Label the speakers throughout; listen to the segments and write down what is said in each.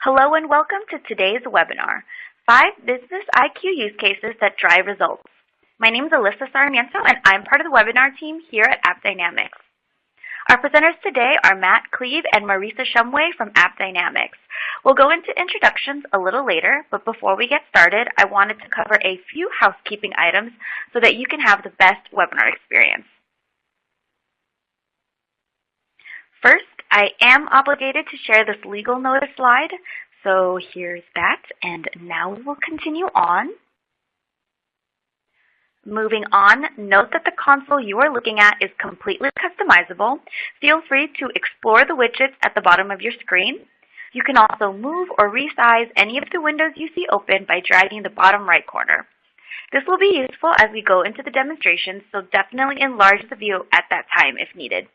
Speaker 1: Hello and welcome to today's webinar, 5 Business IQ Use Cases that Drive Results. My name is Alyssa Sarmiento and I'm part of the webinar team here at AppDynamics. Our presenters today are Matt Cleve and Marisa Shumway from AppDynamics. We'll go into introductions a little later, but before we get started, I wanted to cover a few housekeeping items so that you can have the best webinar experience. First, I am obligated to share this legal notice slide, so here's that, and now we will continue on. Moving on, note that the console you are looking at is completely customizable. Feel free to explore the widgets at the bottom of your screen. You can also move or resize any of the windows you see open by dragging the bottom right corner. This will be useful as we go into the demonstration, so definitely enlarge the view at that time if needed.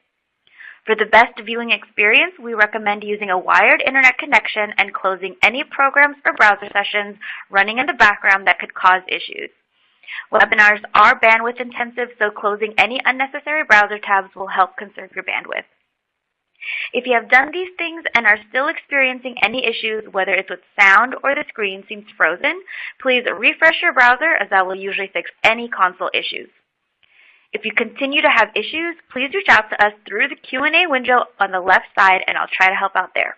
Speaker 1: For the best viewing experience, we recommend using a wired internet connection and closing any programs or browser sessions running in the background that could cause issues. Webinars are bandwidth intensive, so closing any unnecessary browser tabs will help conserve your bandwidth. If you have done these things and are still experiencing any issues, whether it's with sound or the screen seems frozen, please refresh your browser as that will usually fix any console issues. If you continue to have issues, please reach out to us through the Q&A window on the left side, and I'll try to help out there.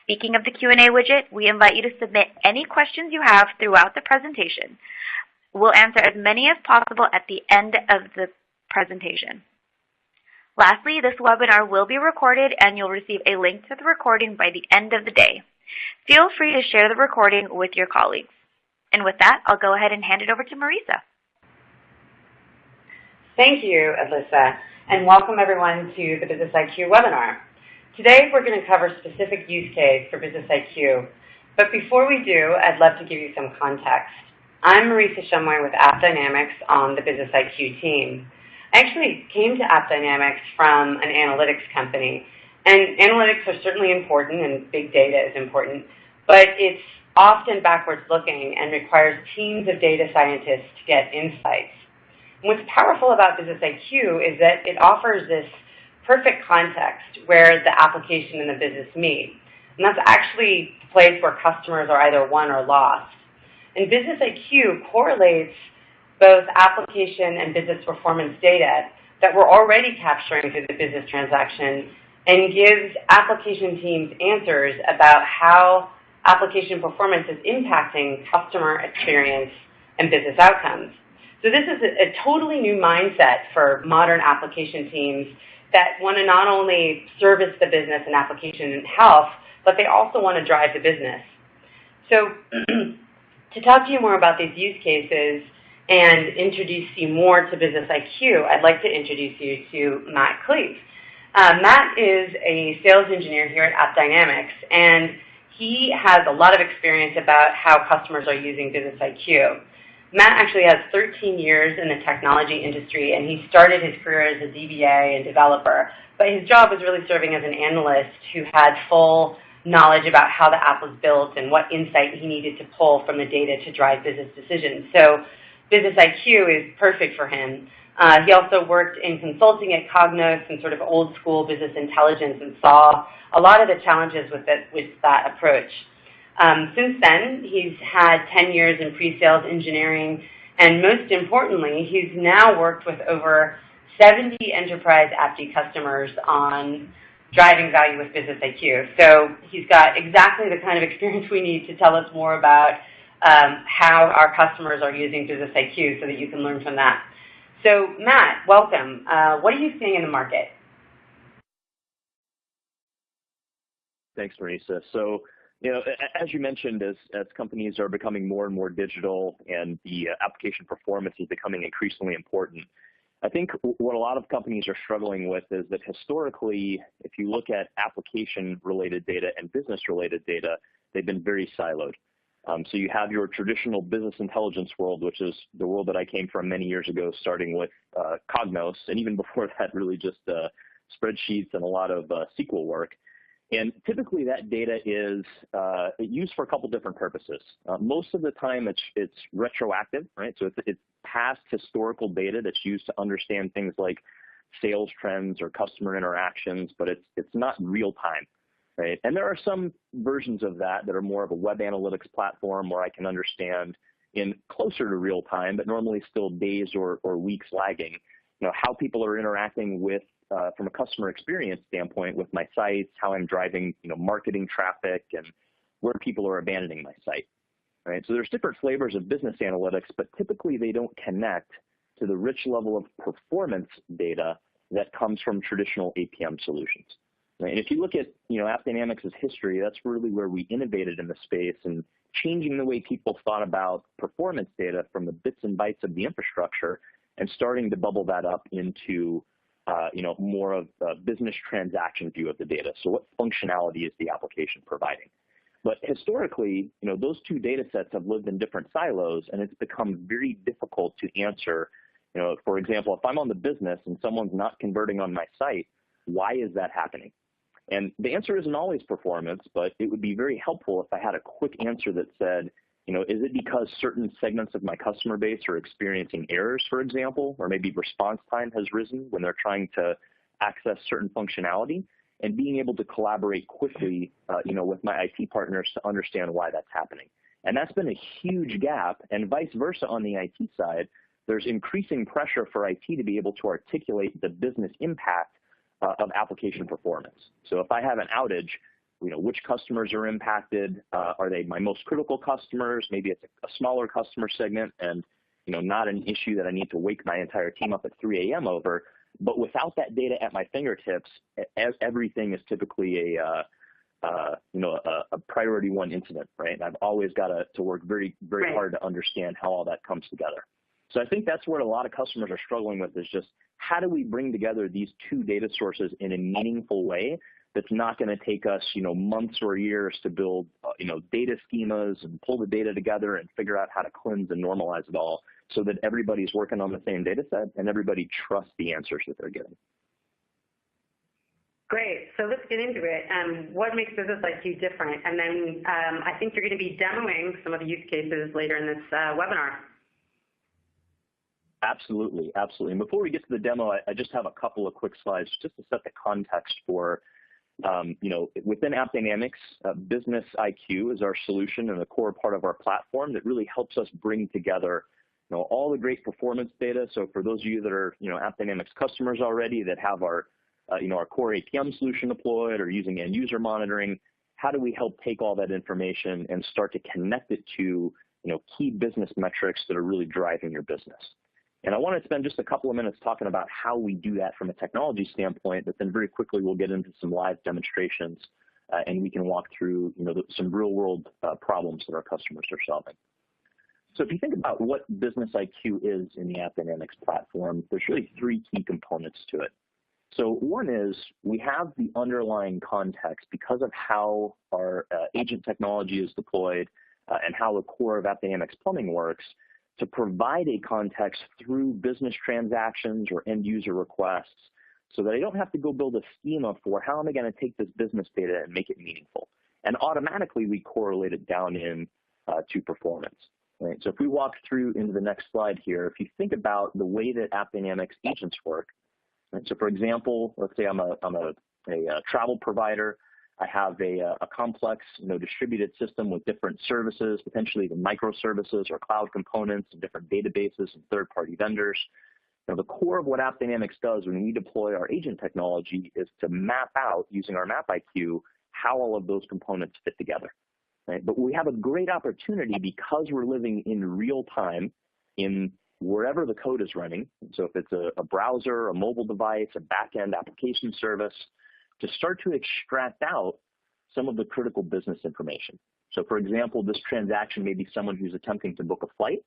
Speaker 1: Speaking of the Q&A widget, we invite you to submit any questions you have throughout the presentation. We'll answer as many as possible at the end of the presentation. Lastly, this webinar will be recorded, and you'll receive a link to the recording by the end of the day. Feel free to share the recording with your colleagues. And with that, I'll go ahead and hand it over to Marisa.
Speaker 2: Thank you, Alyssa, and welcome everyone to the Business IQ webinar. Today we're going to cover specific use case for Business IQ, but before we do, I'd love to give you some context. I'm Marisa Shumway with AppDynamics on the Business IQ team. I actually came to AppDynamics from an analytics company, and analytics are certainly important and big data is important, but it's often backwards looking and requires teams of data scientists to get insights. What's powerful about Business IQ is that it offers this perfect context where the application and the business meet. And that's actually the place where customers are either won or lost. And Business IQ correlates both application and business performance data that we're already capturing through the business transaction and gives application teams answers about how application performance is impacting customer experience and business outcomes. So this is a totally new mindset for modern application teams that want to not only service the business and application health, but they also want to drive the business. So to talk to you more about these use cases and introduce you more to Business IQ, I'd like to introduce you to Matt Cleve. Matt is a sales engineer here at AppDynamics, and he has a lot of experience about how customers are using Business IQ. Matt actually has 13 years in the technology industry, and he started his career as a DBA and developer. But his job was really serving as an analyst who had full knowledge about how the app was built and what insight he needed to pull from the data to drive business decisions. So Business IQ is perfect for him. He also worked in consulting at Cognos and sort of old school business intelligence and saw a lot of the challenges with that approach. Since then, he's had 10 years in pre-sales engineering, and most importantly, he's now worked with over 70 enterprise AppD customers on driving value with Business IQ. So he's got exactly the kind of experience we need to tell us more about how our customers are using Business IQ so that you can learn from that. So Matt, welcome. What are you seeing in the market?
Speaker 3: Thanks, Marisa. So, as you mentioned, as companies are becoming more and more digital and the application performance is becoming increasingly important, I think what a lot of companies are struggling with is that historically, if you look at application-related data and business-related data, they've been very siloed. So you have your traditional business intelligence world, which is the world that I came from many years ago, starting with Cognos, and even before that, really just spreadsheets and a lot of SQL work. And typically that data is used for a couple different purposes. Most of the time it's retroactive, right? So it's past historical data that's used to understand things like sales trends or customer interactions, but it's not real time. right? And there are some versions of that that are more of a web analytics platform where I can understand in closer to real time, but normally still days or weeks lagging, how people are interacting with, from a customer experience standpoint with my sites, how I'm driving, marketing traffic, and where people are abandoning my site, right? So there's different flavors of business analytics, but typically they don't connect to the rich level of performance data that comes from traditional APM solutions. Right? And if you look at, AppDynamics' history, that's really where we innovated in the space and changing the way people thought about performance data from the bits and bytes of the infrastructure and starting to bubble that up into more of a business transaction view of the data. So what functionality is the application providing? But historically, those two data sets have lived in different silos, and it's become very difficult to answer. For example, if I'm on the business and someone's not converting on my site, why is that happening? And the answer isn't always performance, but it would be very helpful if I had a quick answer that said, is it because certain segments of my customer base are experiencing errors, for example, or maybe response time has risen when they're trying to access certain functionality, and being able to collaborate quickly, with my IT partners to understand why that's happening. And that's been a huge gap, and vice versa on the IT side. There's increasing pressure for IT to be able to articulate the business impact of application performance. So if I have an outage, which customers are impacted? Are they my most critical customers? Maybe it's a smaller customer segment and, not an issue that I need to wake my entire team up at 3 a.m. over. But without that data at my fingertips, everything is typically a priority one incident, right? And I've always got to work very, very hard to understand how all that comes together. So I think that's where a lot of customers are struggling with, is just how do we bring together these two data sources in a meaningful way that's not going to take us, months or years to build, data schemas and pull the data together and figure out how to cleanse and normalize it all so that everybody's working on the same data set and everybody trusts the answers that they're getting.
Speaker 2: Great. So let's get into it. What makes Business IQ different? And then I think you're going to be demoing some of the use cases later in this webinar.
Speaker 3: Absolutely, absolutely. And before we get to the demo, I just have a couple of quick slides just to set the context for, within AppDynamics, Business IQ is our solution and a core part of our platform that really helps us bring together, all the great performance data. So for those of you that are, AppDynamics customers already that have our core APM solution deployed or using end user monitoring, how do we help take all that information and start to connect it to, key business metrics that are really driving your business? And I want to spend just a couple of minutes talking about how we do that from a technology standpoint, but then very quickly we'll get into some live demonstrations and we can walk through, some real world problems that our customers are solving. So if you think about what Business IQ is in the AppDynamics platform, there's really three key components to it. So one is we have the underlying context because of how our agent technology is deployed and how the core of AppDynamics plumbing works, to provide a context through business transactions or end user requests so that I don't have to go build a schema for how am I going to take this business data and make it meaningful. And automatically we correlate it down in to performance. Right? So if we walk through into the next slide here, if you think about the way that AppDynamics agents work, right? So for example, let's say I'm a travel provider. I have a complex, distributed system with different services, potentially even microservices or cloud components and different databases and third-party vendors. The core of what AppDynamics does when we deploy our agent technology is to map out, using our Map IQ, how all of those components fit together. Right? But we have a great opportunity because we're living in real time in wherever the code is running. So if it's a browser, a mobile device, a back-end application service, to start to extract out some of the critical business information. So for example, this transaction may be someone who's attempting to book a flight,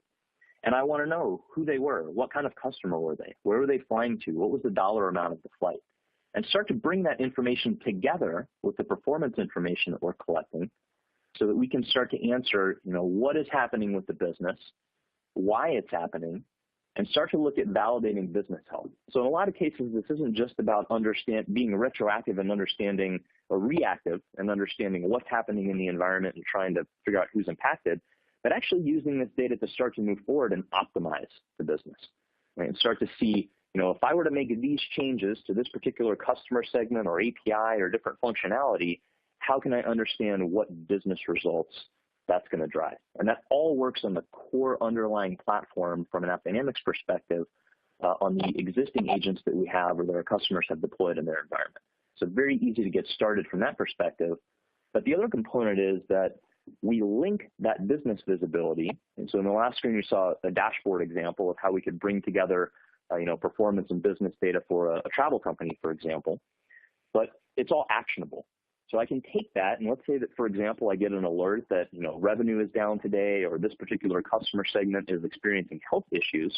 Speaker 3: and I want to know who they were, what kind of customer were they, where were they flying to, what was the dollar amount of the flight, and start to bring that information together with the performance information that we're collecting so that we can start to answer, what is happening with the business, why it's happening, and start to look at validating business health. So in a lot of cases, this isn't just about being retroactive and understanding, or reactive and understanding what's happening in the environment and trying to figure out who's impacted, but actually using this data to start to move forward and optimize the business, right? And start to see, if I were to make these changes to this particular customer segment or API or different functionality, how can I understand what business results that's going to drive? And that all works on the core underlying platform from an AppDynamics perspective on the existing agents that we have or that our customers have deployed in their environment. So very easy to get started from that perspective. But the other component is that we link that business visibility. And so in the last screen, you saw a dashboard example of how we could bring together performance and business data for a travel company, for example. But it's all actionable. So I can take that, and let's say that, for example, I get an alert that revenue is down today, or this particular customer segment is experiencing health issues.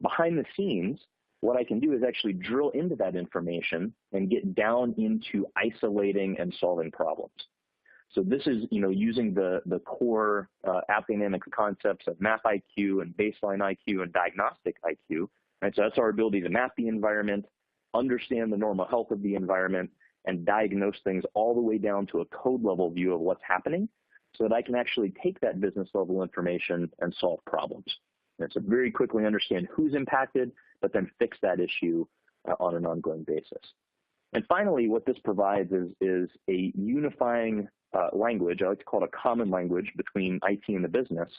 Speaker 3: Behind the scenes, what I can do is actually drill into that information and get down into isolating and solving problems. So this is using the core AppDynamics concepts of Map IQ and Baseline IQ and Diagnostic IQ. Right? So that's our ability to map the environment, understand the normal health of the environment, and diagnose things all the way down to a code level view of what's happening so that I can actually take that business level information and solve problems. And so very quickly understand who's impacted, but then fix that issue on an ongoing basis. And finally, what this provides is a unifying language. I like to call it a common language between IT and the business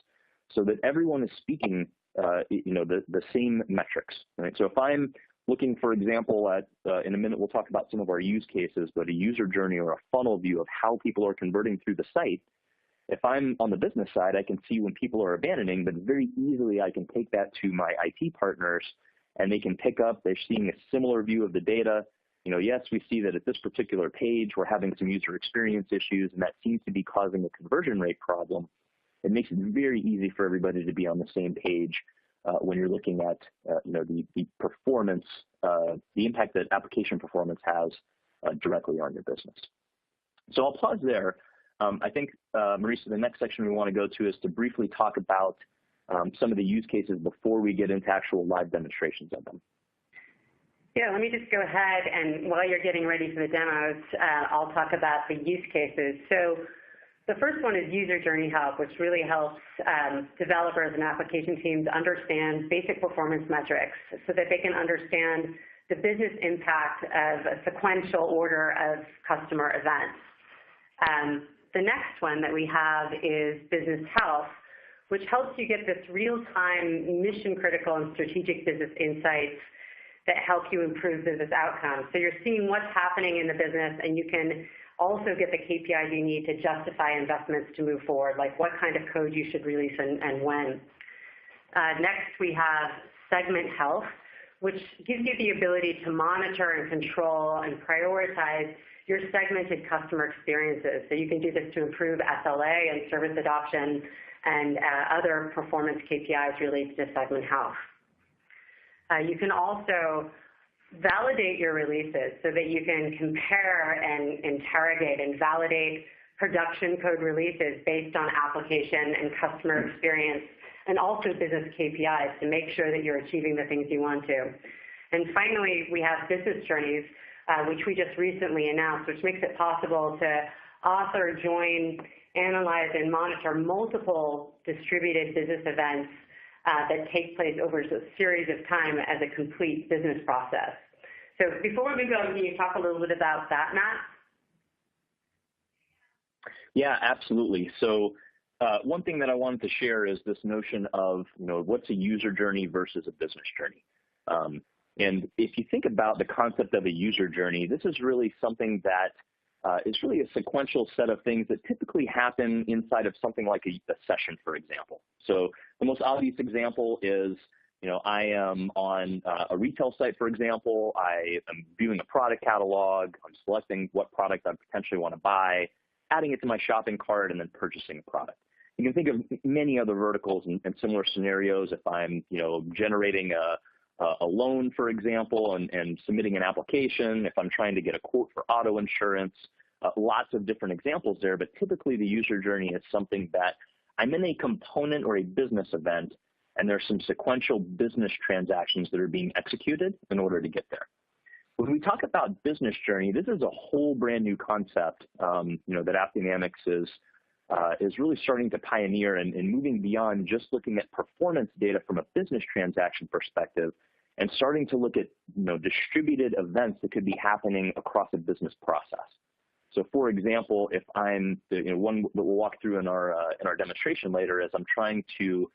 Speaker 3: so that everyone is speaking the same metrics. Right? So if I'm looking, for example, at, in a minute we'll talk about some of our use cases, but a user journey or a funnel view of how people are converting through the site, if I'm on the business side, I can see when people are abandoning, but very easily I can take that to my IT partners and they can pick up, they're seeing a similar view of the data. Yes, we see that at this particular page we're having some user experience issues and that seems to be causing a conversion rate problem. It makes it very easy for everybody to be on the same page when you're looking at the performance, the impact that application performance has directly on your business. So I'll pause there. I think, Marisa, the next section we want to go to is to briefly talk about some of the use cases before we get into actual live demonstrations of them.
Speaker 2: Yeah, let me just go ahead and while you're getting ready for the demos, I'll talk about the use cases. So the first one is user journey help, which really helps developers and application teams understand basic performance metrics so that they can understand the business impact of a sequential order of customer events. The next one that we have is business health, which helps you get this real-time mission-critical and strategic business insights that help you improve business outcomes. So you're seeing what's happening in the business, and you can also get the KPIs you need to justify investments to move forward, like what kind of code you should release and when. Next, we have segment health, which gives you the ability to monitor and control and prioritize your segmented customer experiences. So you can do this to improve SLA and service adoption and other performance KPIs related to segment health. You can also validate your releases so that you can compare and interrogate and validate production code releases based on application and customer experience and also business KPIs to make sure that you're achieving the things you want to. And finally, we have business journeys, which we just recently announced, which makes it possible to author, join, analyze, and monitor multiple distributed business events that take place over a series of time as a complete business process. So before we go, can you talk a little bit about that, Matt?
Speaker 3: Yeah, absolutely. So one thing that I wanted to share is this notion of, what's a user journey versus a business journey. And if you think about the concept of a user journey, this is really something that is really a sequential set of things that typically happen inside of something like a session, for example. So the most obvious example is, I am on a retail site, for example. I am viewing a product catalog. I'm selecting what product I potentially want to buy, adding it to my shopping cart, and then purchasing a product. You can think of many other verticals and similar scenarios. If I'm, generating a loan, for example, and submitting an application, if I'm trying to get a quote for auto insurance, lots of different examples there, but typically the user journey is something that I'm in a component or a business event, and there's some sequential business transactions that are being executed in order to get there. When we talk about business journey, this is a whole brand new concept, that AppDynamics is really starting to pioneer and moving beyond just looking at performance data from a business transaction perspective and starting to look at distributed events that could be happening across a business process. So for example, if I'm, one that we'll walk through in our demonstration later is I'm trying to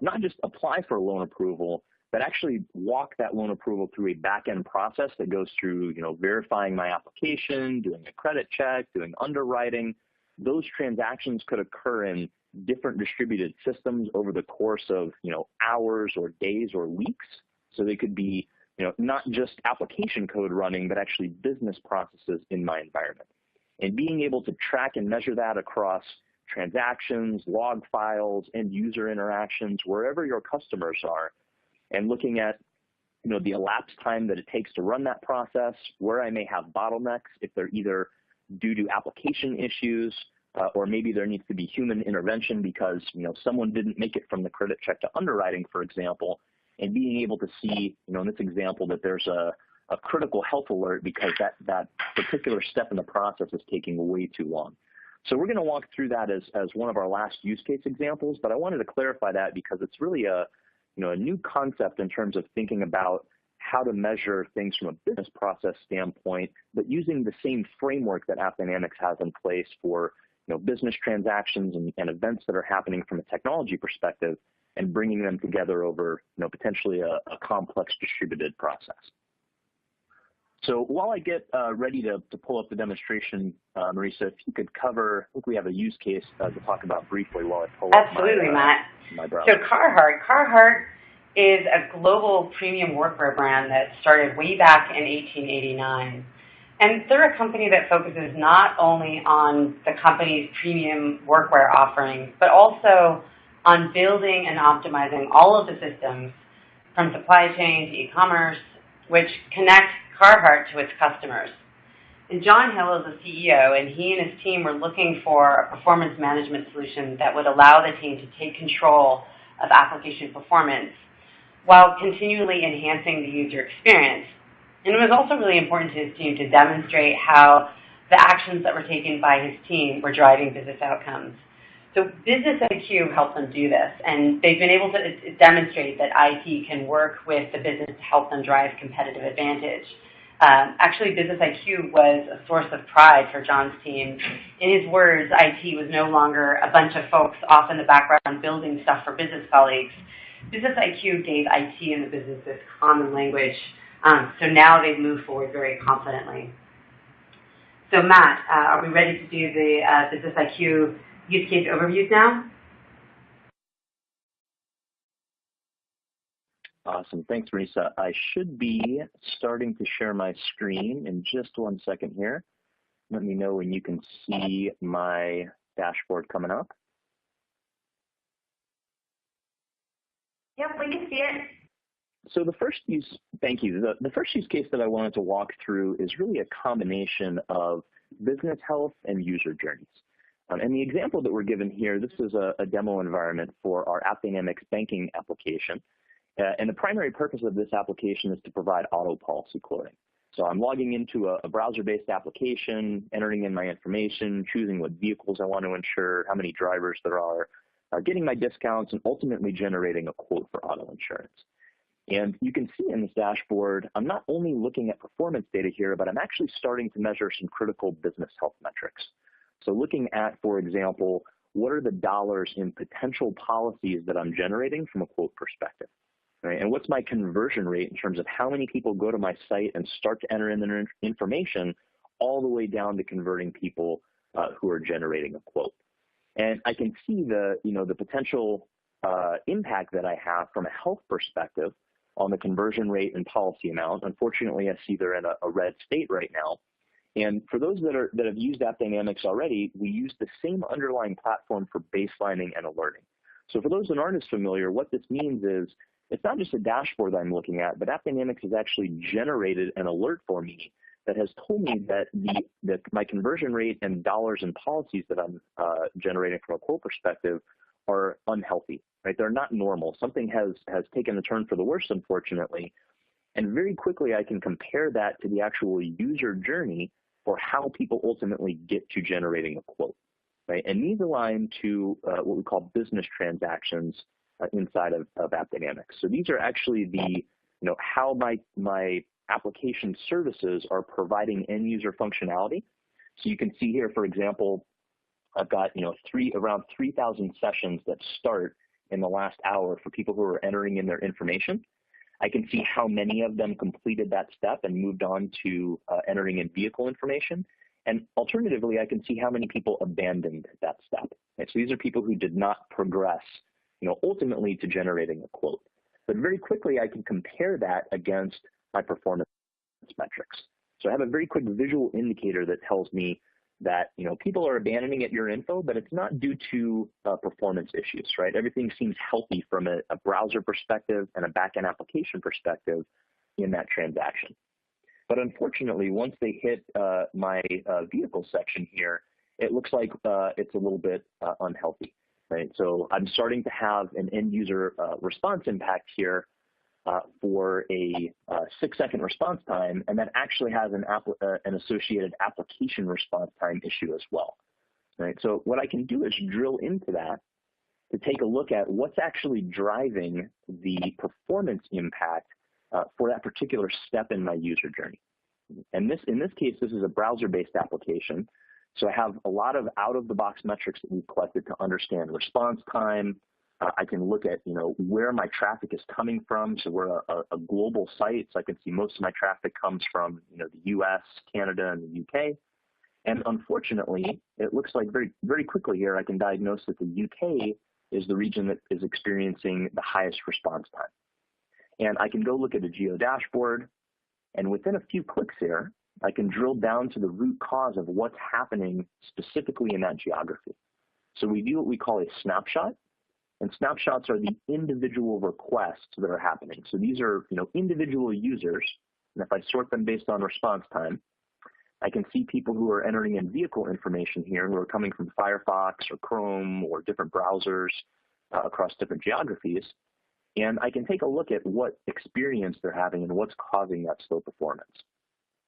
Speaker 3: not just apply for a loan approval, but actually walk that loan approval through a back-end process that goes through, verifying my application, doing a credit check, doing underwriting. Those transactions could occur in different distributed systems over the course of, hours or days or weeks. So they could be, not just application code running, but actually business processes in my environment. And being able to track and measure that across transactions, log files, end user interactions, wherever your customers are, and looking at the elapsed time that it takes to run that process, where I may have bottlenecks, if they're either due to application issues, or maybe there needs to be human intervention because someone didn't make it from the credit check to underwriting, for example, and being able to see in this example that there's a critical health alert because that particular step in the process is taking way too long. So we're going to walk through that as one of our last use case examples, but I wanted to clarify that because it's really a new concept in terms of thinking about how to measure things from a business process standpoint, but using the same framework that AppDynamics has in place for business transactions and events that are happening from a technology perspective, and bringing them together over potentially a complex distributed process. So while I get ready to pull up the demonstration, Marisa, if you could cover, I think we have a use case to talk about briefly while I pull up my browser.
Speaker 2: So Carhartt is a global premium workwear brand that started way back in 1889. And they're a company that focuses not only on the company's premium workwear offering, but also on building and optimizing all of the systems from supply chain to e-commerce, which connect Carhartt to its customers. And John Hill is the CEO, and he and his team were looking for a performance management solution that would allow the team to take control of application performance while continually enhancing the user experience. And it was also really important to his team to demonstrate how the actions that were taken by his team were driving business outcomes. So Business IQ helped them do this, and they've been able to demonstrate that IT can work with the business to help them drive competitive advantage. Actually, Business IQ was a source of pride for John's team. In his words, IT was no longer a bunch of folks off in the background building stuff for business colleagues. Business IQ gave IT and the business this common language, so now they've moved forward very confidently. So Matt, are we ready to do the Business IQ use case overviews now?
Speaker 3: Awesome. Thanks, Marisa. I should be starting to share my screen in just 1 second here. Let me know when you can see my dashboard coming up.
Speaker 1: Yep, we can see it.
Speaker 3: So the first use case that I wanted to walk through is really a combination of business health and user journeys. And the example that we're given here, this is a demo environment for our AppDynamics banking application. And the primary purpose of this application is to provide auto policy quoting. So I'm logging into a browser-based application, entering in my information, choosing what vehicles I want to insure, how many drivers there are, getting my discounts, and ultimately generating a quote for auto insurance. And you can see in this dashboard, I'm not only looking at performance data here, but I'm actually starting to measure some critical business health metrics. So looking at, for example, what are the dollars in potential policies that I'm generating from a quote perspective, right? And what's my conversion rate in terms of how many people go to my site and start to enter in their information, all the way down to converting people who are generating a quote. And I can see the potential impact that I have from a health perspective on the conversion rate and policy amount. Unfortunately, I see they're in a red state right now. And for those that have used AppDynamics already, we use the same underlying platform for baselining and alerting. So for those that aren't as familiar, what this means is it's not just a dashboard that I'm looking at, but AppDynamics has actually generated an alert for me that has told me that my conversion rate and dollars and policies that I'm generating from a quote perspective are unhealthy, right? They're not normal. Something has taken a turn for the worse, unfortunately. And very quickly, I can compare that to the actual user journey for how people ultimately get to generating a quote, right? And these align to what we call business transactions inside of AppDynamics. So these are actually how my application services are providing end user functionality. So you can see here, for example, I've got around 3,000 sessions that start in the last hour for people who are entering in their information. I can see how many of them completed that step and moved on to entering in vehicle information. And alternatively, I can see how many people abandoned that step. And so these are people who did not progress, ultimately to generating a quote. But very quickly, I can compare that against my performance metrics. So I have a very quick visual indicator that tells me that people are abandoning at your info, but it's not due to performance issues, right? Everything seems healthy from a browser perspective and a backend application perspective in that transaction. But unfortunately, once they hit my vehicle section here, it looks like it's a little bit unhealthy, right? So I'm starting to have an end user response impact here for a 6-second response time, and that actually has an associated application response time issue as well, right? So what I can do is drill into that to take a look at what's actually driving the performance impact for that particular step in my user journey. And in this case, this is a browser-based application. So I have a lot of out-of-the-box metrics that we've collected to understand response time. I can look at where my traffic is coming from. So we're a global site, so I can see most of my traffic comes from the U.S., Canada, and the UK. And unfortunately, it looks like very, very quickly here I can diagnose that the UK is the region that is experiencing the highest response time. And I can go look at a geo dashboard, and within a few clicks here, I can drill down to the root cause of what's happening specifically in that geography. So we do what we call a snapshot. And snapshots are the individual requests that are happening. So these are, individual users. And if I sort them based on response time, I can see people who are entering in vehicle information here who are coming from Firefox or Chrome or different browsers across different geographies. And I can take a look at what experience they're having and what's causing that slow performance.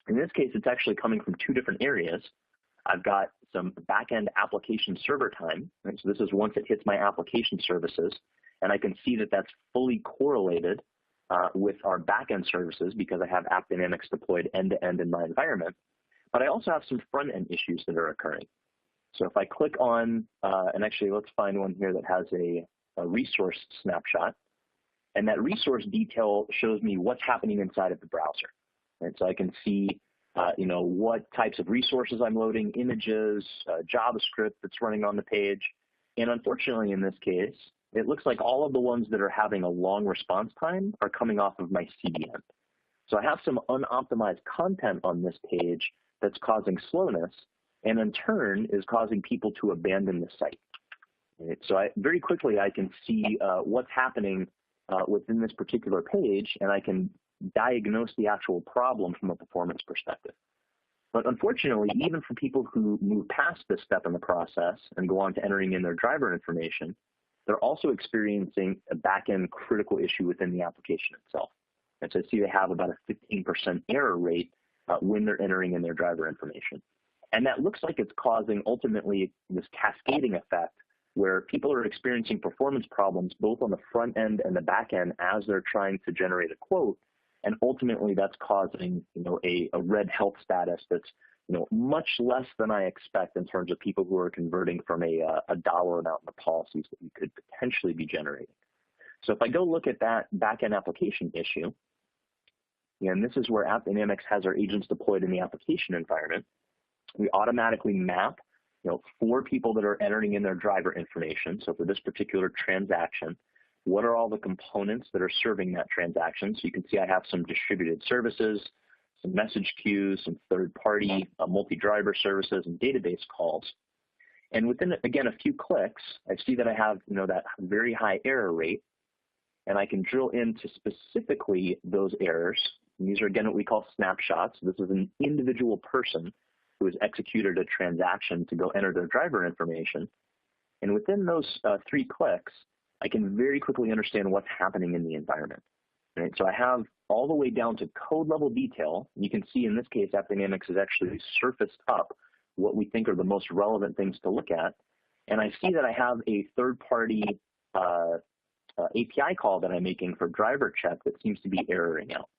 Speaker 3: In this case, it's actually coming from two different areas. I've got some back-end application server time. Right? So this is once it hits my application services, and I can see that that's fully correlated with our back-end services because I have AppDynamics deployed end-to-end in my environment. But I also have some front-end issues that are occurring. So if I click on, and actually let's find one here that has a resource snapshot, and that resource detail shows me what's happening inside of the browser. And so I can see what types of resources I'm loading, images, JavaScript that's running on the page. And unfortunately, in this case, it looks like all of the ones that are having a long response time are coming off of my CDN. So I have some unoptimized content on this page that's causing slowness, and in turn is causing people to abandon the site. Right? So very quickly I can see what's happening within this particular page, and I can diagnose the actual problem from a performance perspective. But unfortunately, even for people who move past this step in the process and go on to entering in their driver information, they're also experiencing a back-end critical issue within the application itself. And so I see they have about a 15% error rate when they're entering in their driver information. And that looks like it's causing ultimately this cascading effect where people are experiencing performance problems both on the front end and the back end as they're trying to generate a quote. And ultimately, that's causing, a red health status that's, much less than I expect in terms of people who are converting from a dollar amount in the policies that we could potentially be generating. So if I go look at that back-end application issue, and this is where AppDynamics has our agents deployed in the application environment, we automatically map, 4 people that are entering in their driver information. So for this particular transaction, what are all the components that are serving that transaction? So you can see I have some distributed services, some message queues, some third-party multi-driver services, and database calls. And within, again, a few clicks, I see that I have, that very high error rate, and I can drill into specifically those errors. And these are, again, what we call snapshots. This is an individual person who has executed a transaction to go enter their driver information. And within those 3 clicks, I can very quickly understand what's happening in the environment. Right? So I have all the way down to code level detail. You can see in this case, AppDynamics has actually surfaced up what we think are the most relevant things to look at. And I see that I have a third-party API call that I'm making for driver check that seems to be erroring out.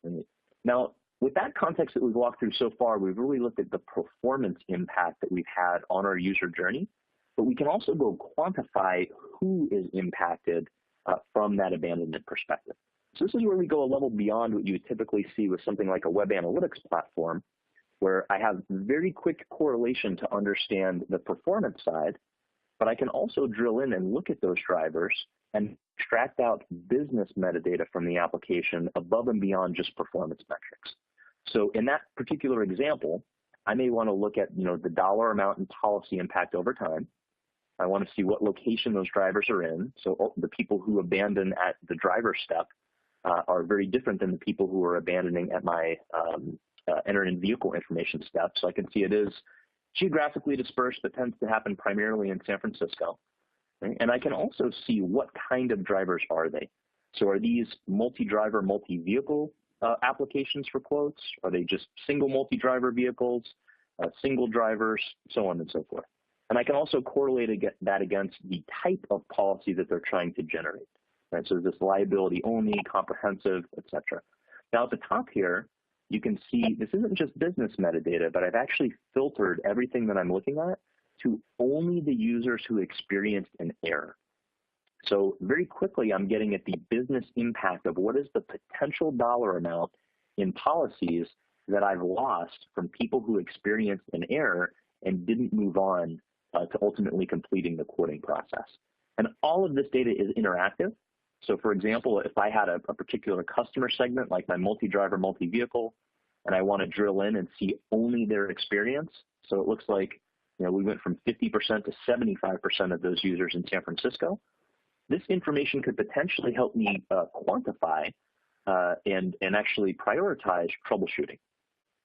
Speaker 3: Right? Now, with that context that we've walked through so far, we've really looked at the performance impact that we've had on our user journey, but we can also go quantify who is impacted from that abandonment perspective. So this is where we go a level beyond what you would typically see with something like a web analytics platform, where I have very quick correlation to understand the performance side, but I can also drill in and look at those drivers and extract out business metadata from the application above and beyond just performance metrics. So in that particular example, I may want to look at the dollar amount and policy impact over time. I want to see what location those drivers are in. So the people who abandon at the driver step are very different than the people who are abandoning at my enter in vehicle information step. So I can see it is geographically dispersed, but tends to happen primarily in San Francisco. Right? And I can also see what kind of drivers are they. So are these multi-driver, multi-vehicle applications for quotes? Are they just single multi-driver vehicles, single drivers, so on and so forth? And I can also correlate that against the type of policy that they're trying to generate. Right? So is this liability only, comprehensive, et cetera. Now at the top here, you can see this isn't just business metadata, but I've actually filtered everything that I'm looking at to only the users who experienced an error. So very quickly, I'm getting at the business impact of what is the potential dollar amount in policies that I've lost from people who experienced an error and didn't move on to ultimately completing the quoting process. And all of this data is interactive. So for example, if I had a particular customer segment, like my multi-driver, multi-vehicle, and I want to drill in and see only their experience, so it looks like we went from 50% to 75% of those users in San Francisco. This information could potentially help me quantify and actually prioritize troubleshooting.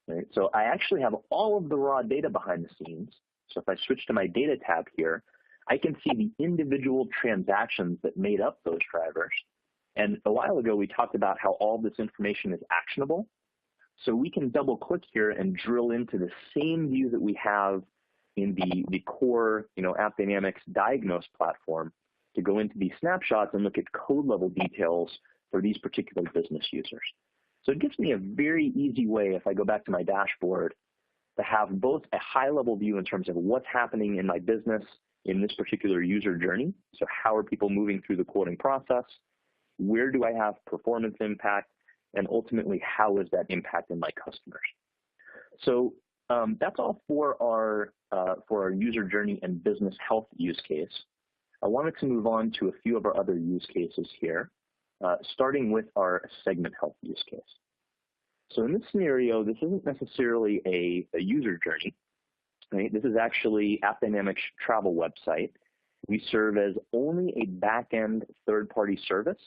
Speaker 3: Right? So I actually have all of the raw data behind the scenes. So if I switch to my data tab here, I can see the individual transactions that made up those drivers. And a while ago, we talked about how all this information is actionable. So we can double click here and drill into the same view that we have in the core AppDynamics Diagnose platform to go into these snapshots and look at code level details for these particular business users. So it gives me a very easy way, if I go back to my dashboard, to have both a high level view in terms of what's happening in my business in this particular user journey. So how are people moving through the quoting process? Where do I have performance impact? And ultimately, how is that impacting my customers? So that's all for our user journey and business health use case. I wanted to move on to a few of our other use cases here, starting with our segment health use case. So in this scenario, this isn't necessarily a user journey. Right? This is actually AppDynamics travel website. We serve as only a back-end third-party service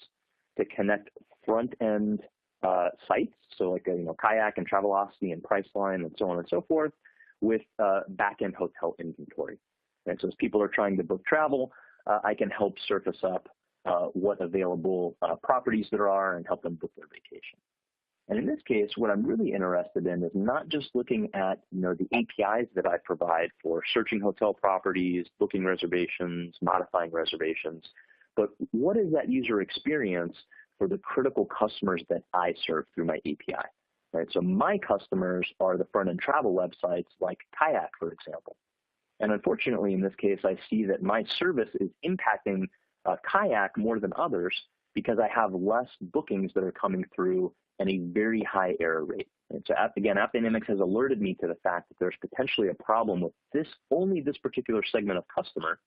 Speaker 3: to connect front-end sites, so like Kayak and Travelocity and Priceline and so on and so forth, with back-end hotel inventory. And so as people are trying to book travel, I can help surface up what available properties there are and help them book their vacation. And in this case, what I'm really interested in is not just looking at the APIs that I provide for searching hotel properties, booking reservations, modifying reservations, but what is that user experience for the critical customers that I serve through my API? Right? So my customers are the front-end travel websites like Kayak, for example. And unfortunately, in this case, I see that my service is impacting Kayak more than others because I have less bookings that are coming through and a very high error rate. And so again, AppDynamics has alerted me to the fact that there's potentially a problem with only this particular segment of customer.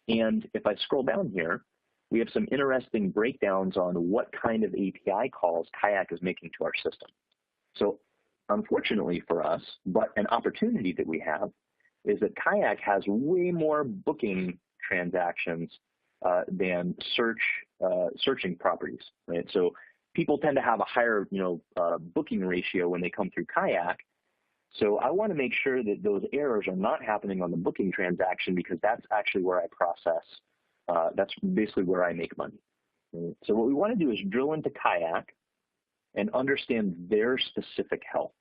Speaker 3: And if I scroll down here, we have some interesting breakdowns on what kind of API calls Kayak is making to our system. So unfortunately for us, but an opportunity that we have, is that Kayak has way more booking transactions than searching properties. Right? So people tend to have a higher booking ratio when they come through Kayak. So I want to make sure that those errors are not happening on the booking transaction because that's actually where I process. That's basically where I make money. Right? So what we want to do is drill into Kayak and understand their specific health.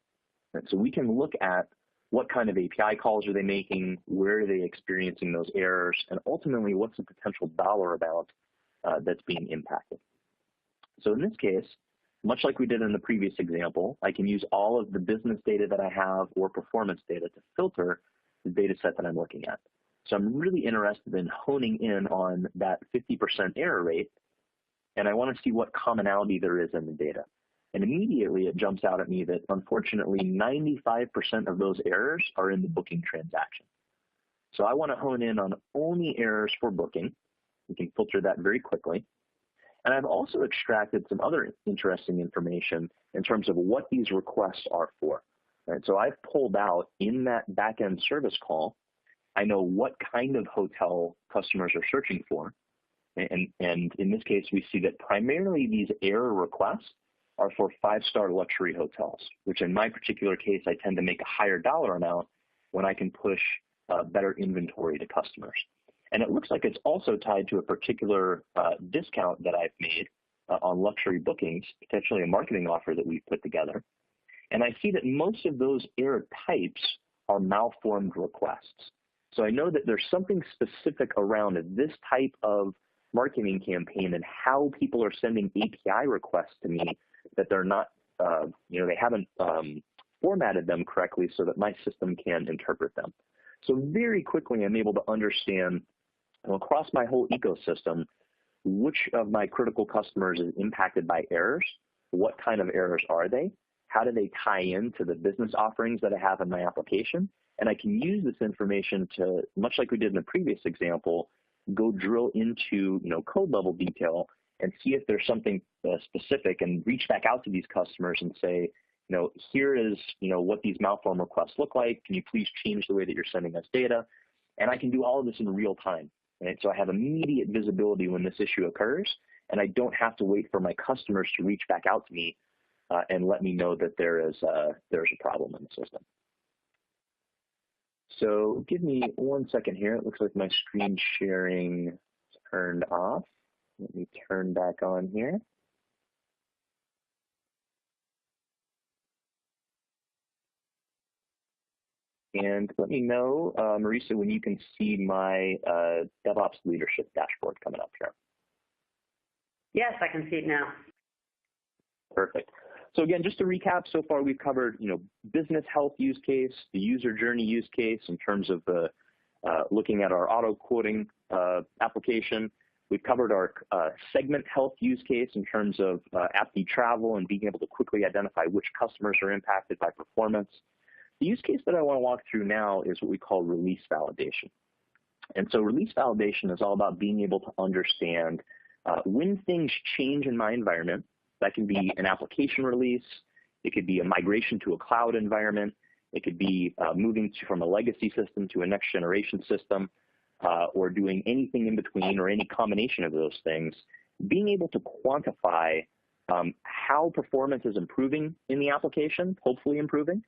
Speaker 3: Right? So we can look at what kind of API calls are they making, where are they experiencing those errors, and ultimately what's the potential dollar amount that's being impacted. So in this case, much like we did in the previous example, I can use all of the business data that I have or performance data to filter the data set that I'm looking at. So I'm really interested in honing in on that 50% error rate, and I want to see what commonality there is in the data. And immediately it jumps out at me that unfortunately 95% of those errors are in the booking transaction. So I want to hone in on only errors for booking. We can filter that very quickly. And I've also extracted some other interesting information in terms of what these requests are for. Right? So I've pulled out in that back-end service call, I know what kind of hotel customers are searching for. And in this case, we see that primarily these error requests are for 5-star luxury hotels, which in my particular case, I tend to make a higher dollar amount when I can push better inventory to customers. And it looks like it's also tied to a particular discount that I've made on luxury bookings, potentially a marketing offer that we've put together. And I see that most of those error types are malformed requests. So I know that there's something specific around this type of marketing campaign and how people are sending API requests to me that they're not, they haven't formatted them correctly so that my system can interpret them. So very quickly, I'm able to understand across my whole ecosystem which of my critical customers is impacted by errors, what kind of errors are they, how do they tie into the business offerings that I have in my application, and I can use this information to, much like we did in the previous example, go drill into code level detail and see if there's something specific and reach back out to these customers and say, here is what these malform requests look like. Can you please change the way that you're sending us data? And I can do all of this in real time. Right? So I have immediate visibility when this issue occurs, and I don't have to wait for my customers to reach back out to me and let me know that there's a problem in the system. So give me 1 second here. It looks like my screen sharing is turned off. Let me turn back on here. And let me know, Marisa, when you can see my DevOps leadership dashboard coming up here.
Speaker 2: Yes, I can see it now.
Speaker 3: Perfect. So again, just to recap, so far we've covered, business health use case, the user journey use case in terms of the looking at our auto quoting application. We've covered our segment health use case in terms of AppD travel and being able to quickly identify which customers are impacted by performance. The use case that I want to walk through now is what we call release validation. And so release validation is all about being able to understand when things change in my environment. That can be an application release. It could be a migration to a cloud environment. It could be moving from a legacy system to a next generation system, or doing anything in between or any combination of those things. Being able to quantify how performance is improving in the application, hopefully improving,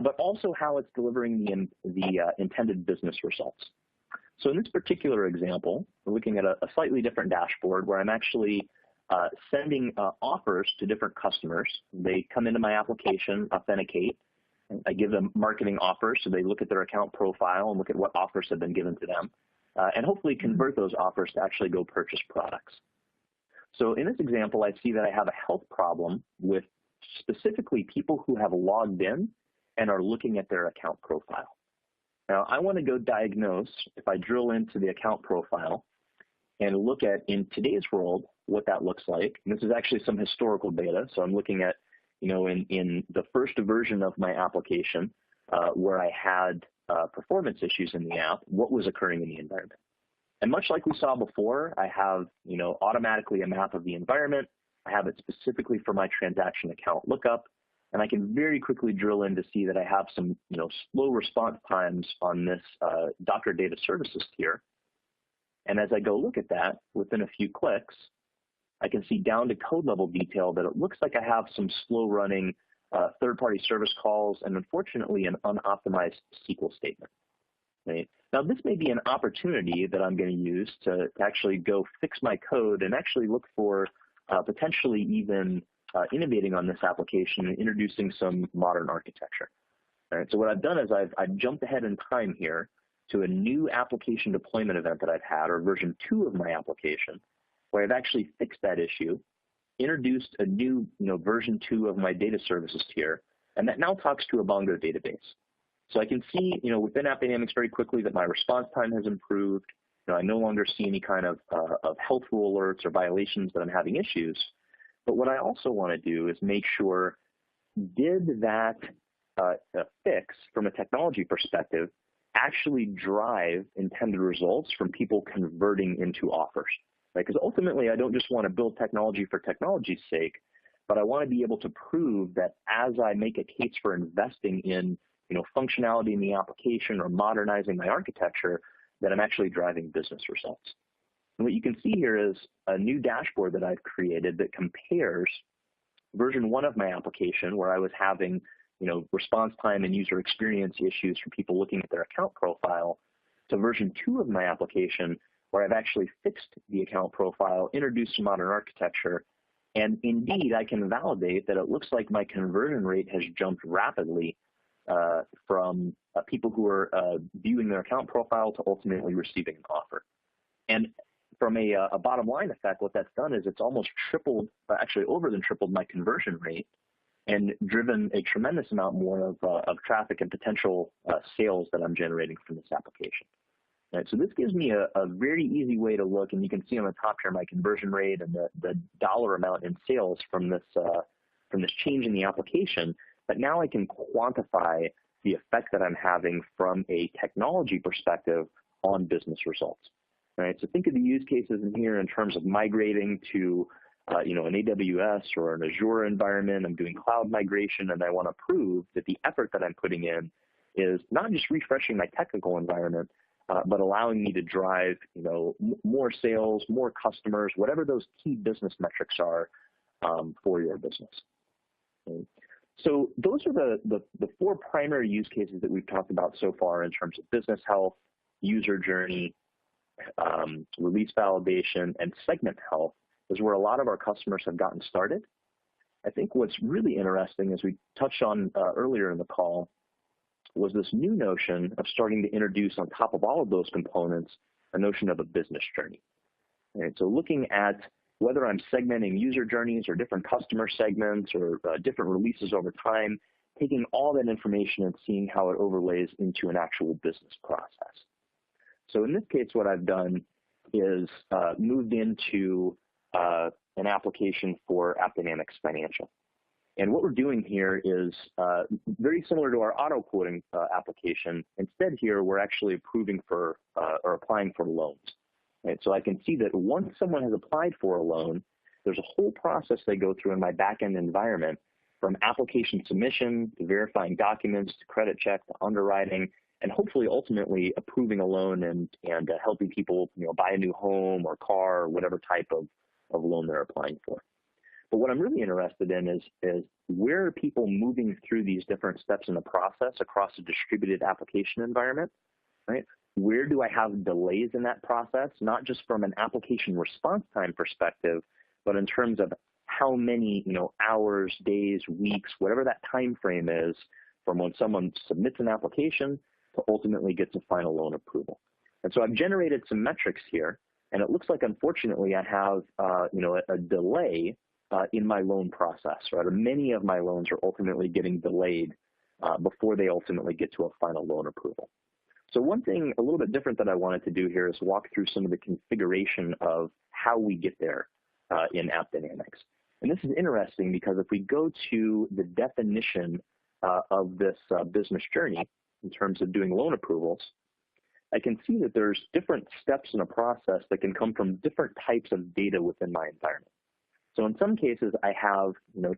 Speaker 3: but also how it's delivering the intended business results. So in this particular example, we're looking at a slightly different dashboard where I'm actually sending offers to different customers. They come into my application, authenticate. I give them marketing offers, so they look at their account profile and look at what offers have been given to them, and hopefully convert those offers to actually go purchase products. So in this example, I see that I have a health problem with specifically people who have logged in and are looking at their account profile. Now, I want to go diagnose, if I drill into the account profile and look at, in today's world, what that looks like. And this is actually some historical data. So I'm looking at, in the first version of my application where I had performance issues in the app, what was occurring in the environment. And much like we saw before, I have, automatically a map of the environment. I have it specifically for my transaction account lookup. And I can very quickly drill in to see that I have some, slow response times on this Docker data services tier. And as I go look at that, within a few clicks, I can see down to code level detail that it looks like I have some slow running third-party service calls and unfortunately an unoptimized SQL statement. Right? Now this may be an opportunity that I'm going to use to actually go fix my code and actually look for potentially even innovating on this application and introducing some modern architecture. All right, so what I've done is I've jumped ahead in time here to a new application deployment event that I've had, or version 2 of my application, where I've actually fixed that issue. introduced a new version 2 of my data services tier, and that now talks to a Bongo database. So I can see within AppDynamics very quickly that my response time has improved. I no longer see any kind of health rule alerts or violations that I'm having issues. But what I also want to do is make sure, did that fix from a technology perspective actually drive intended results from people converting into offers? Right? Because ultimately, I don't just want to build technology for technology's sake, but I want to be able to prove that as I make a case for investing in functionality in the application or modernizing my architecture, that I'm actually driving business results. And what you can see here is a new dashboard that I've created that compares version 1 of my application, where I was having response time and user experience issues for people looking at their account profile, to version 2 of my application, where I've actually fixed the account profile, introduced some modern architecture, and indeed I can validate that it looks like my conversion rate has jumped rapidly from people who are viewing their account profile to ultimately receiving an offer. And from a bottom line effect, what that's done is it's almost tripled, actually over than tripled my conversion rate, and driven a tremendous amount more of traffic and potential sales that I'm generating from this application. Right, so this gives me a very easy way to look, and you can see on the top here my conversion rate and the dollar amount in sales from this change in the application. But now I can quantify the effect that I'm having from a technology perspective on business results. Right, so think of the use cases in here in terms of migrating to an AWS or an Azure environment. I'm doing cloud migration, and I want to prove that the effort that I'm putting in is not just refreshing my technical environment, but allowing me to drive, more sales, more customers, whatever those key business metrics are for your business. Okay. So those are the 4 primary use cases that we've talked about so far in terms of business health, user journey, release validation, and segment health is where a lot of our customers have gotten started. I think what's really interesting, as we touched on earlier in the call, was this new notion of starting to introduce on top of all of those components a notion of a business journey. Right? So looking at whether I'm segmenting user journeys or different customer segments or different releases over time, taking all that information and seeing how it overlays into an actual business process. So in this case, what I've done is moved into an application for AppDynamics Financial. And what we're doing here is very similar to our auto quoting application. Instead here, we're actually approving for or applying for loans. Right? So I can see that once someone has applied for a loan, there's a whole process they go through in my back-end environment, from application submission to verifying documents to credit check to underwriting, and hopefully ultimately approving a loan and helping people buy a new home or car or whatever type of loan they're applying for. But what I'm really interested in is where are people moving through these different steps in the process across a distributed application environment, right? Where do I have delays in that process, not just from an application response time perspective, but in terms of how many hours, days, weeks, whatever that time frame is from when someone submits an application to ultimately gets a final loan approval. And so I've generated some metrics here, and it looks like, unfortunately, I have a delay in my loan process, right? Or many of my loans are ultimately getting delayed before they ultimately get to a final loan approval. So one thing a little bit different that I wanted to do here is walk through some of the configuration of how we get there in AppDynamics. And this is interesting because if we go to the definition of this business journey in terms of doing loan approvals, I can see that there's different steps in a process that can come from different types of data within my environment. So in some cases, I have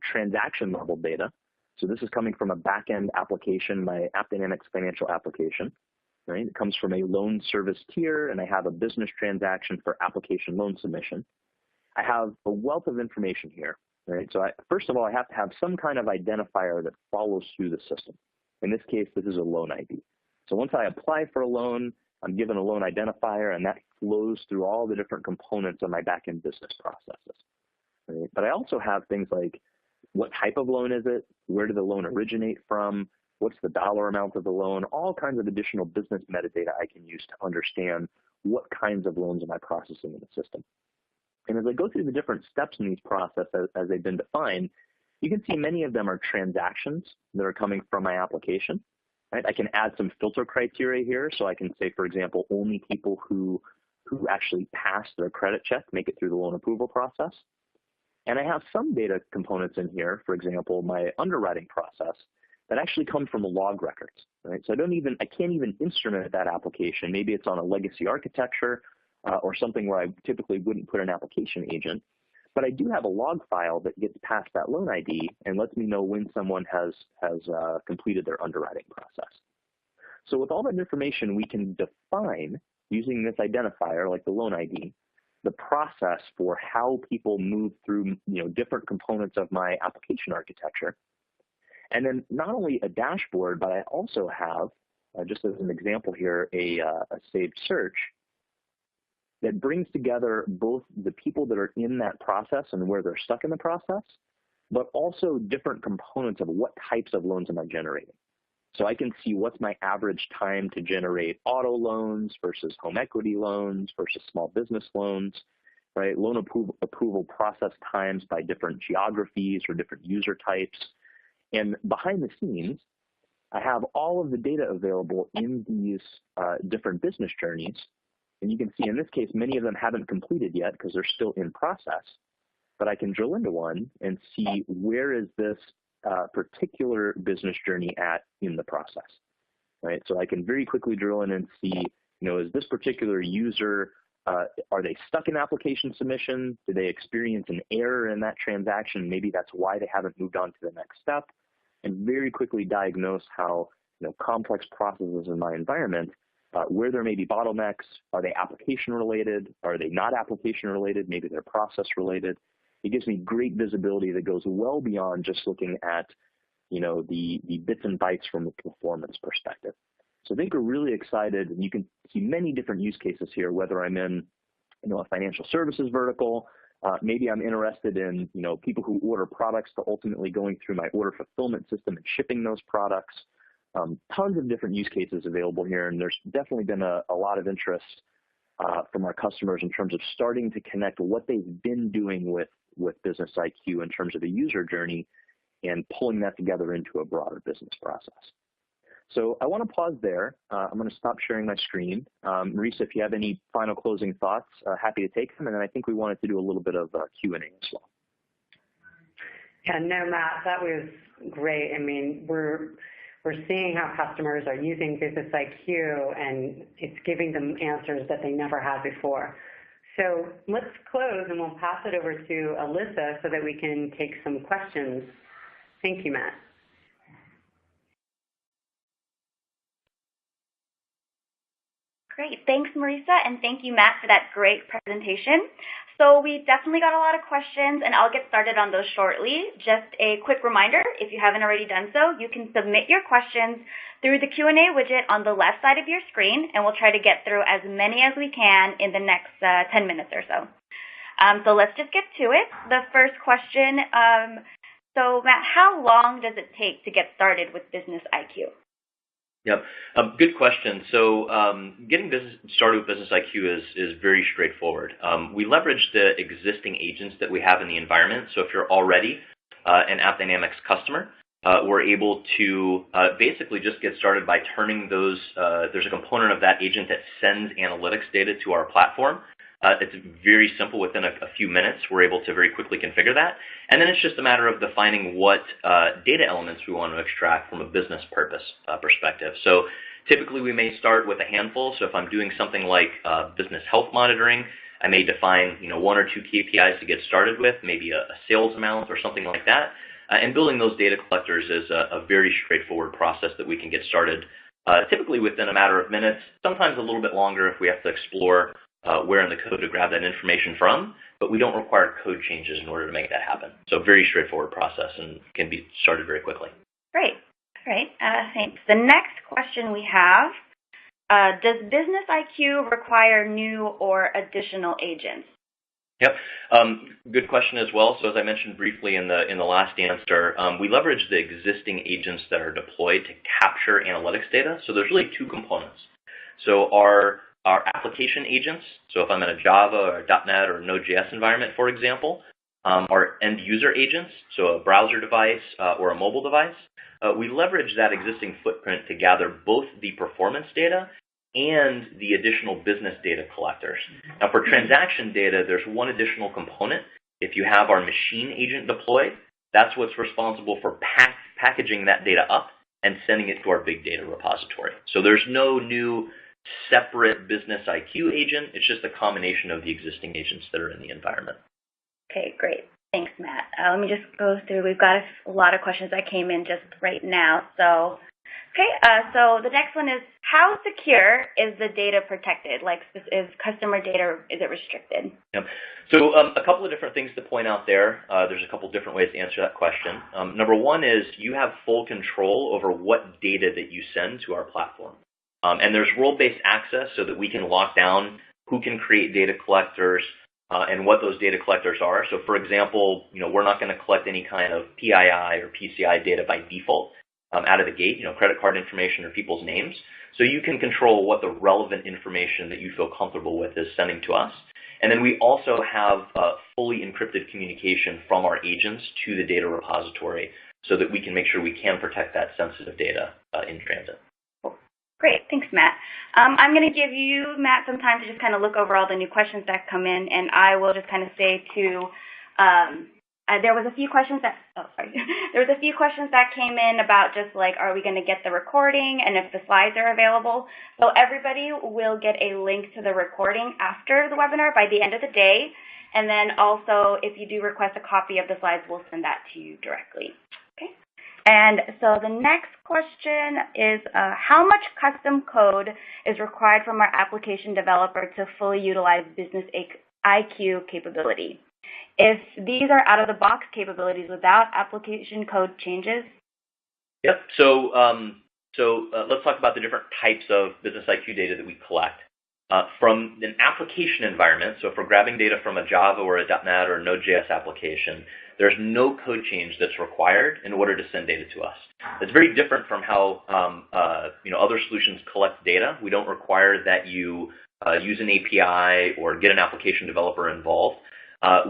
Speaker 3: transaction level data. So this is coming from a back-end application, my AppDynamics Financial application. Right? It comes from a loan service tier, and I have a business transaction for application loan submission. I have a wealth of information here. Right? So first of all, I have to have some kind of identifier that follows through the system. In this case, this is a loan ID. So once I apply for a loan, I'm given a loan identifier, and that flows through all the different components of my back-end business processes. Right? But I also have things like what type of loan is it? Where did the loan originate from? What's the dollar amount of the loan? All kinds of additional business metadata I can use to understand what kinds of loans am I processing in the system. And as I go through the different steps in these processes as they've been defined, you can see many of them are transactions that are coming from my application. Right? I can add some filter criteria here. So I can say, for example, only people who actually pass their credit check make it through the loan approval process. And I have some data components in here, for example, my underwriting process, that actually come from log records, right? So I can't even instrument that application. Maybe it's on a legacy architecture or something where I typically wouldn't put an application agent. But I do have a log file that gets past that loan ID and lets me know when someone has completed their underwriting process. So with all that information, we can define, using this identifier like the loan ID, the process for how people move through different components of my application architecture. And then not only a dashboard, but I also have, just as an example here, a saved search that brings together both the people that are in that process and where they're stuck in the process, but also different components of what types of loans am I generating. So I can see what's my average time to generate auto loans versus home equity loans versus small business loans, right? Loan approval process times by different geographies or different user types. And behind the scenes, I have all of the data available in these different business journeys. And you can see in this case, many of them haven't completed yet because they're still in process. But I can drill into one and see where is this particular business journey at in the process, right? So I can very quickly drill in and see, is this particular user, are they stuck in application submission? Do they experience an error in that transaction? Maybe that's why they haven't moved on to the next step. And very quickly diagnose how complex processes in my environment, where there may be bottlenecks. Are they application related? Are they not application related? Maybe they're process related. It gives me great visibility that goes well beyond just looking at, the bits and bytes from the performance perspective. So I think we're really excited, and you can see many different use cases here, whether I'm in, a financial services vertical, maybe I'm interested in, people who order products to ultimately going through my order fulfillment system and shipping those products. Tons of different use cases available here, and there's definitely been a lot of interest from our customers in terms of starting to connect what they've been doing with Business IQ in terms of the user journey and pulling that together into a broader business process. So I want to pause there. I'm going to stop sharing my screen. Marisa, if you have any final closing thoughts, happy to take them. And then I think we wanted to do a little bit of Q&A as well.
Speaker 2: Yeah, no, Matt, that was great. I mean, we're seeing how customers are using Business IQ, and it's giving them answers that they never had before. So let's close, and we'll pass it over to Alyssa so that we can take some questions. Thank you, Matt.
Speaker 1: Great. Thanks, Marisa, and thank you, Matt, for that great presentation. So we definitely got a lot of questions, and I'll get started on those shortly. Just a quick reminder, if you haven't already done so, you can submit your questions through the Q&A widget on the left side of your screen, and we'll try to get through as many as we can in the next 10 minutes or so. So let's just get to it. The first question, so Matt, how long does it take to get started with Business IQ?
Speaker 4: Yep, good question. So getting started with Business IQ is very straightforward. We leverage the existing agents that we have in the environment. So if you're already an AppDynamics customer, we're able to basically just get started by turning those, there's a component of that agent that sends analytics data to our platform. It's very simple. Within a few minutes, we're able to very quickly configure that. And then it's just a matter of defining what data elements we want to extract from a business purpose perspective. So typically we may start with a handful. So if I'm doing something like business health monitoring, I may define one or two KPIs to get started with, maybe a sales amount or something like that. And building those data collectors is a very straightforward process that we can get started typically within a matter of minutes, sometimes a little bit longer if we have to explore where in the code to grab that information from, but we don't require code changes in order to make that happen. So very straightforward process and can be started very quickly.
Speaker 1: Great. Thanks. The next question we have, does Business IQ require new or additional agents?
Speaker 4: Yep, good question as well. So as I mentioned briefly in the last answer, we leverage the existing agents that are deployed to capture analytics data. So there's really two components. So our our application agents. So if I'm in a Java or .NET or Node.js environment, for example, our end user agents, so a browser device or a mobile device, we leverage that existing footprint to gather both the performance data and the additional business data collectors. Now for transaction data, there's one additional component. If you have our machine agent deployed, that's what's responsible for packaging that data up and sending it to our big data repository. So there's no new separate business IQ agent. It's just a combination of the existing agents that are in the environment.
Speaker 1: Okay, great. Thanks, Matt. Let me just go through. We've got a lot of questions that came in just right now. So the next one is, how secure is the data protected? Like, is customer data, is it restricted?
Speaker 4: Yeah. So a couple of different things to point out there. There's a couple different ways to answer that question. Number one is you have full control over what data that you send to our platform. And there's role-based access so that we can lock down who can create data collectors and what those data collectors are. So for example, we're not going to collect any kind of PII or PCI data by default. Out of the gate, credit card information or people's names. So you can control what the relevant information that you feel comfortable with is sending to us. And then we also have fully encrypted communication from our agents to the data repository so that we can make sure we can protect that sensitive data in transit.
Speaker 1: Great. Thanks, Matt. I'm going to give you, Matt, some time to just kind of look over all the new questions that come in, and I will just kind of say to there was a few questions that came in about just like, are we going to get the recording and if the slides are available. So everybody will get a link to the recording after the webinar by the end of the day. And then also, if you do request a copy of the slides, we'll send that to you directly. Okay. And so the next question is, how much custom code is required from our application developer to fully utilize Business IQ capability? If these are out-of-the-box capabilities without application code changes?
Speaker 4: Yep. So let's talk about the different types of Business IQ data that we collect. From an application environment, so if we're grabbing data from a Java or a .NET or a Node.js application, there's no code change that's required in order to send data to us. It's very different from how other solutions collect data. We don't require that you use an API or get an application developer involved.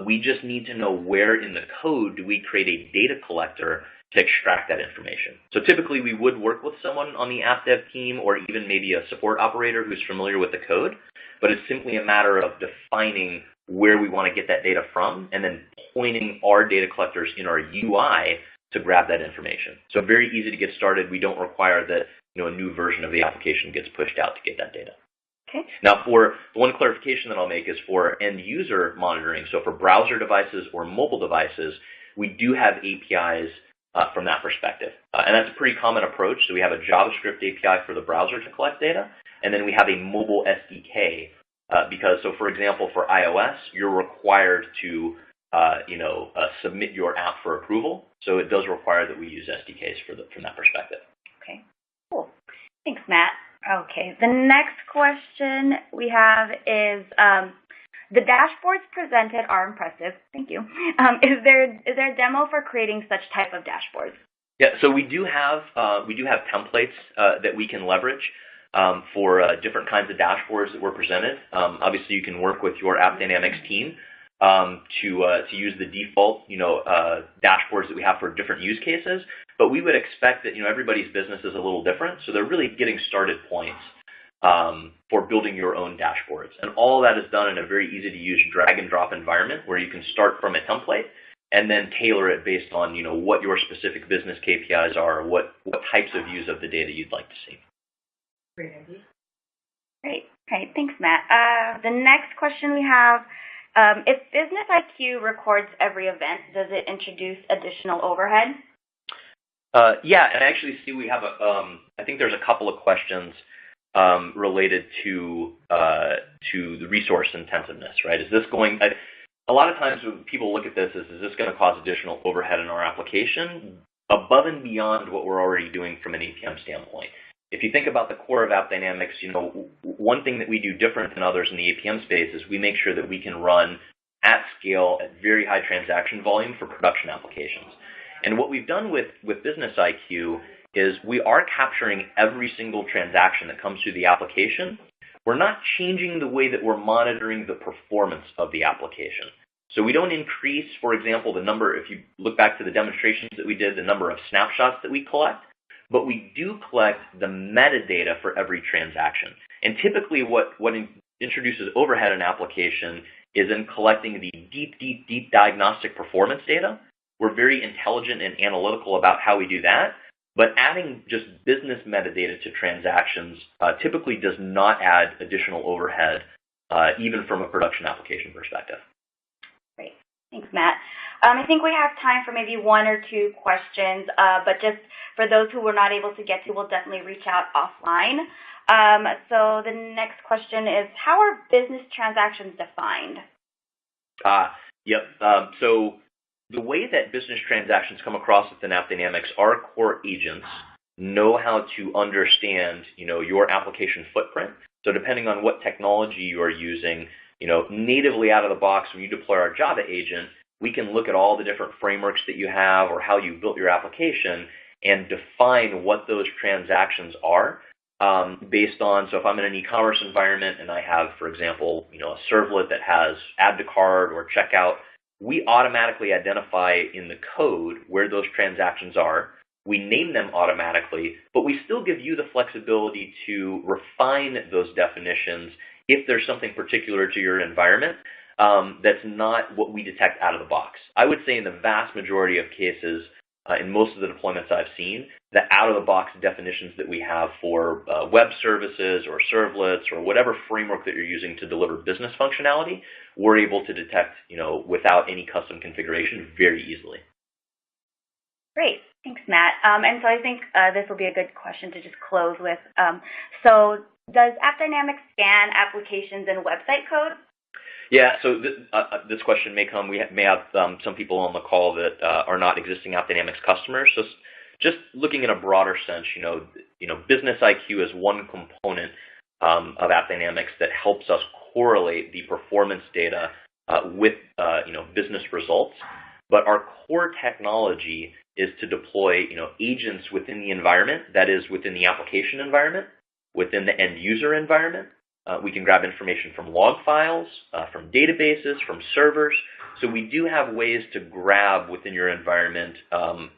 Speaker 4: We just need to know where in the code do we create a data collector to extract that information. So typically we would work with someone on the app dev team or even maybe a support operator who's familiar with the code, but it's simply a matter of defining where we want to get that data from and then pointing our data collectors in our UI to grab that information. So very easy to get started. We don't require that a new version of the application gets pushed out to get that data.
Speaker 1: Okay.
Speaker 4: Now, for the one clarification that I'll make is for end user monitoring. So for browser devices or mobile devices, we do have APIs from that perspective. And that's a pretty common approach. So we have a JavaScript API for the browser to collect data, and then we have a mobile SDK because, so for example, for iOS, you're required to submit your app for approval. So it does require that we use SDKs from that perspective.
Speaker 1: Okay, cool. Thanks, Matt. Okay, the next question we have is, the dashboards presented are impressive. Thank you. Is there a demo for creating such type of dashboards?
Speaker 4: Yeah, so we do have templates that we can leverage for different kinds of dashboards that were presented. Obviously, you can work with your AppDynamics team to use the default dashboards that we have for different use cases. But we would expect that everybody's business is a little different, so they're really getting started points for building your own dashboards. And all that is done in a very easy to use drag and drop environment where you can start from a template and then tailor it based on what your specific business KPIs are, what types of views of the data you'd like to see.
Speaker 2: Great idea.
Speaker 1: Great. Okay, thanks, Matt. The next question we have, if Business IQ records every event, does it introduce additional overhead?
Speaker 4: Yeah, and I actually see we have I think there's a couple of questions related to the resource intensiveness, right? Is this a lot of times when people look at this, is this going to cause additional overhead in our application above and beyond what we're already doing from an APM standpoint? If you think about the core of AppDynamics, one thing that we do different than others in the APM space is we make sure that we can run at scale at very high transaction volume for production applications. And what we've done with Business IQ is we are capturing every single transaction that comes through the application we're not changing the way that we're monitoring the performance of the application. So we don't increase, for example, the number, if you look back to the demonstrations that we did, the number of snapshots that we collect, but we do collect the metadata for every transaction. And typically what introduces overhead in an application is in collecting the deep diagnostic performance data. We're very intelligent and analytical about how we do that, but adding just business metadata to transactions typically does not add additional overhead, even from a production application perspective.
Speaker 1: Great. Thanks, Matt. I think we have time for maybe one or two questions, but just for those who we're not able to get to, we'll definitely reach out offline. So the next question is, how are business transactions defined?
Speaker 4: Yep. So the way that business transactions come across within AppDynamics, our core agents know how to understand, your application footprint. So depending on what technology you are using, natively out of the box, when you deploy our Java agent, we can look at all the different frameworks that you have or how you built your application and define what those transactions are based on, so if I'm in an e-commerce environment and I have, for example, a servlet that has add to cart or checkout, we automatically identify in the code where those transactions are. We name them automatically, but we still give you the flexibility to refine those definitions if there's something particular to your environment that's not what we detect out of the box. I would say in the vast majority of cases, in most of the deployments I've seen, the out-of-the-box definitions that we have for web services or servlets or whatever framework that you're using to deliver business functionality, we're able to detect, without any custom configuration very easily.
Speaker 1: Great. Thanks, Matt. And so I think this will be a good question to just close with. So does AppDynamics scan applications and website code?
Speaker 4: Yeah, so this question may come. We may have some people on the call that are not existing AppDynamics customers. So just looking in a broader sense, Business IQ is one component of AppDynamics that helps us correlate the performance data with business results. But our core technology is to deploy agents within the environment, that is within the application environment, within the end user environment. We can grab information from log files, from databases, from servers. So we do have ways to grab within your environment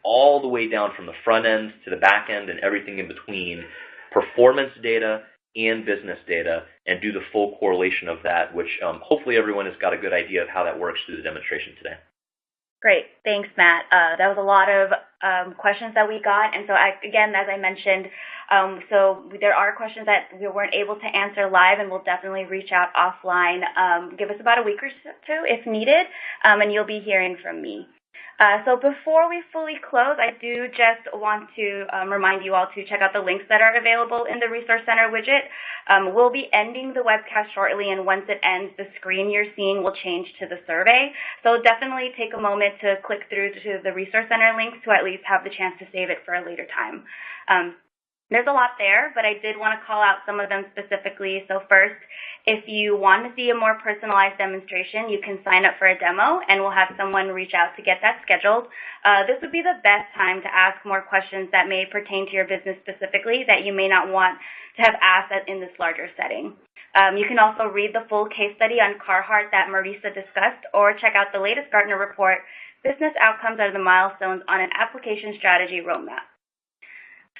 Speaker 4: all the way down from the front end to the back end and everything in between, performance data and business data, and do the full correlation of that, which hopefully everyone has got a good idea of how that works through the demonstration today.
Speaker 1: Great. Thanks, Matt. That was a lot of questions that we got. And so, again, as I mentioned, so there are questions that we weren't able to answer live, and we'll definitely reach out offline. Give us about a week or two if needed, and you'll be hearing from me. So before we fully close, I do just want to remind you all to check out the links that are available in the Resource Center widget. We'll be ending the webcast shortly, and once it ends, the screen you're seeing will change to the survey. So definitely take a moment to click through to the Resource Center links to at least have the chance to save it for a later time. There's a lot there, but I did want to call out some of them specifically. So first, if you want to see a more personalized demonstration, you can sign up for a demo, and we'll have someone reach out to get that scheduled. This would be the best time to ask more questions that may pertain to your business specifically that you may not want to have asked in this larger setting. You can also read the full case study on Carhartt that Marisa discussed, or check out the latest Gartner report, Business Outcomes Are the Milestones on an Application Strategy Roadmap.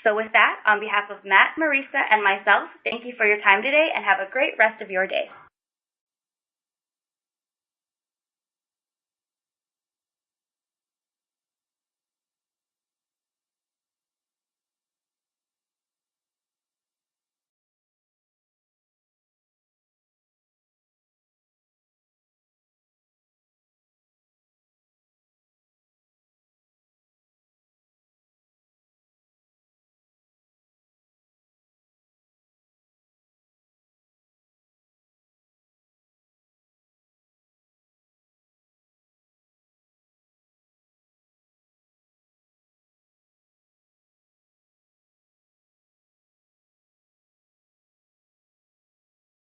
Speaker 1: So with that, on behalf of Matt, Marisa, and myself, thank you for your time today and have a great rest of your day.